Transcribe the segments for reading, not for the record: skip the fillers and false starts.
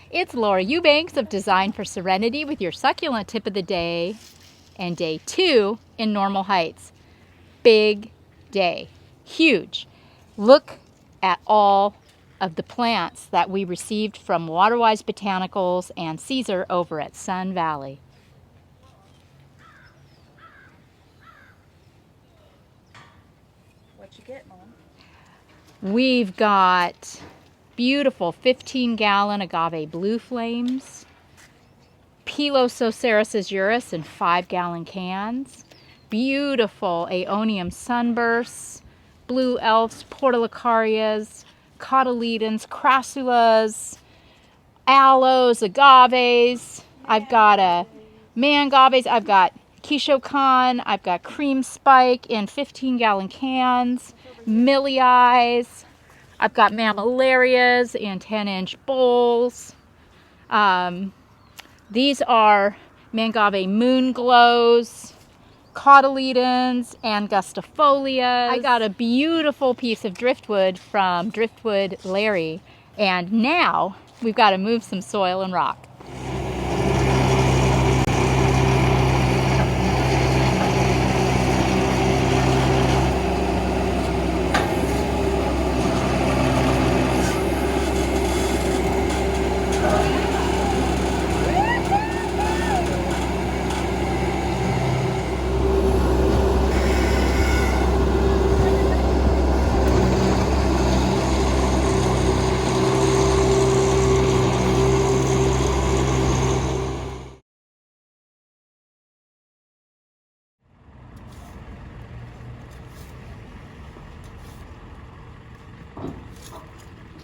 It's Laura Eubanks of Design for Serenity with your succulent tip of the day and day 2 in Normal Heights. Big day, huge. Look at all of the plants that we received from Waterwise Botanicals and Caesar over at Sun Valley. What you get, Mom? We've got beautiful 15-gallon agave blue flames, Pilosoceras azuris in 5-gallon cans, beautiful aeonium sunbursts, blue elves, portulacarias, cotyledons, crassulas, aloes, agaves. I've got a mangaves. I've got Kishokan. I've got cream spike in 15-gallon cans, millii. I've got mammillarias in 10-inch bowls. These are mangave moon glows, cotyledons, angustifolias. I got a beautiful piece of driftwood from Driftwood Larry, and now we've got to move some soil and rock.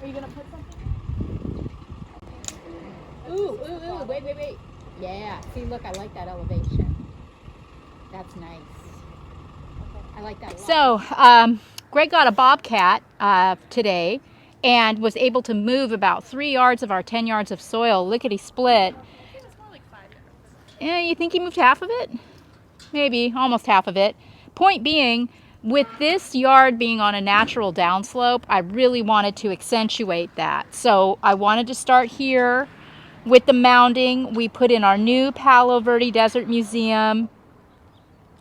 Are you gonna put something? Ooh, wait. Yeah, see, look, I like that elevation. That's nice. I like that a lot. So, Greg got a bobcat today and was able to move about 3 yards of our 10 yards of soil, lickety-split. It was more like 5 yards. Yeah, you think he moved half of it? Maybe, almost half of it. Point being, with this yard being on a natural downslope, I really wanted to accentuate that. So I wanted to start here with the mounding. We put in our new Paloverde Desert Museum.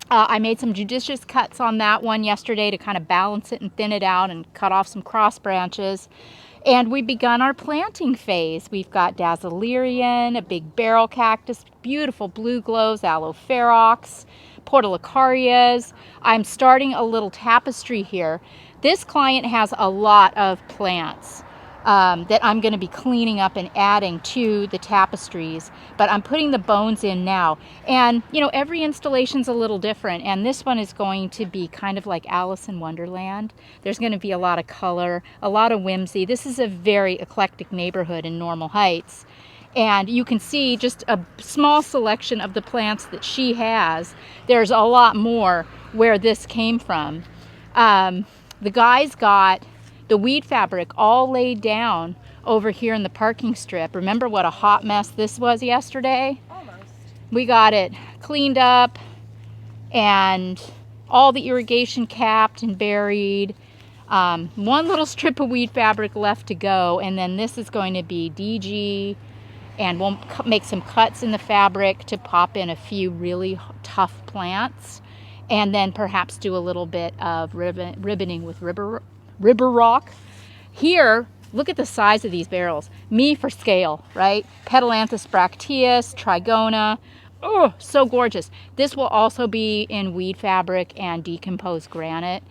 I made some judicious cuts on that one yesterday to kind of balance it and thin it out and cut off some cross branches. And we've begun our planting phase. We've got Dazzlerian, a big barrel cactus, beautiful blue glows, aloe ferox, portulacarias. I'm starting a little tapestry here. This client has a lot of plants that I'm going to be cleaning up and adding to the tapestries, but I'm putting the bones in now. And you know, every installation's a little different, and this one is going to be kind of like Alice in Wonderland. There's going to be a lot of color, a lot of whimsy. This is a very eclectic neighborhood in Normal Heights, and you can see just a small selection of the plants that she has. There's a lot more where this came from. The guys got the weed fabric all laid down over here in the parking strip. Remember what a hot mess this was yesterday? Almost. We got it cleaned up and all the irrigation capped and buried. One little strip of weed fabric left to go, and then this is going to be DG, and we'll make some cuts in the fabric to pop in a few really tough plants, and then perhaps do a little bit of ribboning with ribber rock. Here, look at the size of these barrels. Me for scale, right? Petalanthus bracteus, trigona. Oh, so gorgeous. This will also be in weed fabric and decomposed granite.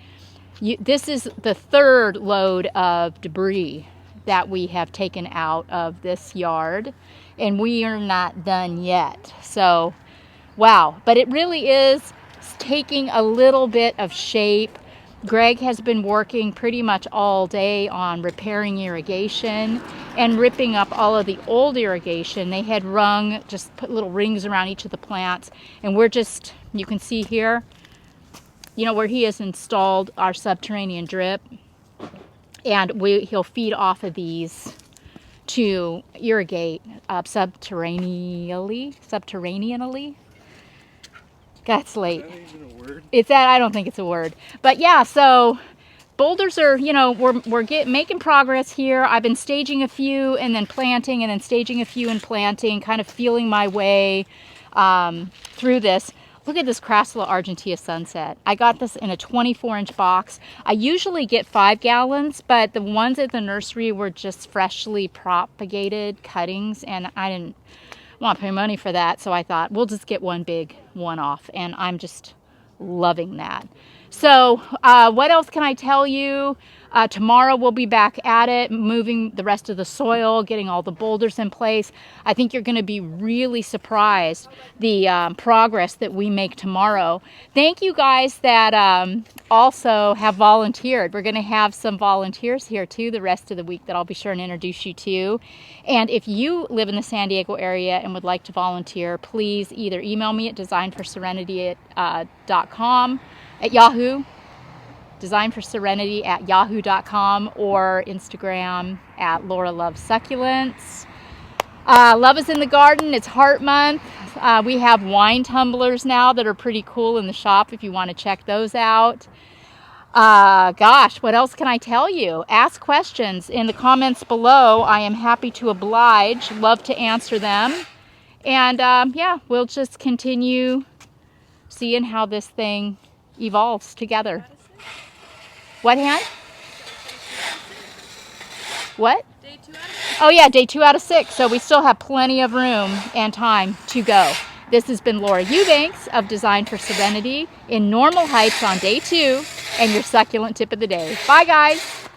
This is the 3rd load of debris that we have taken out of this yard, and we are not done yet. So, wow. But it really is taking a little bit of shape. Greg has been working pretty much all day on repairing irrigation and ripping up all of the old irrigation. They had just put little rings around each of the plants, and we're just, you can see here, you know, where he has installed our subterranean drip, and he'll feed off of these to irrigate subterraneanly. That's late. Is that even a word? I don't think it's a word. But yeah, so boulders are, you know, we're making progress here. I've been staging a few and then planting and then staging a few and planting, kind of feeling my way through this. Look at this Crassula argentea sunset. I got this in a 24-inch box. I usually get 5 gallons, but the ones at the nursery were just freshly propagated cuttings, and I didn't want to pay money for that, so I thought we'll just get one big one-off, and I'm just loving that. So what else can I tell you? Tomorrow we'll be back at it, moving the rest of the soil, getting all the boulders in place. I think you're going to be really surprised the progress that we make tomorrow. Thank you guys that also have volunteered. We're going to have some volunteers here too the rest of the week that I'll be sure and introduce you to. And if you live in the San Diego area and would like to volunteer, please either email me at designforserenity.com at Yahoo, designforserenity@yahoo.com, or Instagram at Laura Loves Succulents. Love is in the garden. It's Heart Month. We have wine tumblers now that are pretty cool in the shop if you want to check those out. Gosh, what else can I tell you? Ask questions in the comments below. I am happy to oblige. Love to answer them. And yeah, we'll just continue seeing how this thing evolves together. What, Han? What? Day 2 out of 6. Oh yeah, day 2 out of 6. So we still have plenty of room and time to go. This has been Laura Eubanks of Design for Serenity in Normal Heights on day 2 and your succulent tip of the day. Bye guys.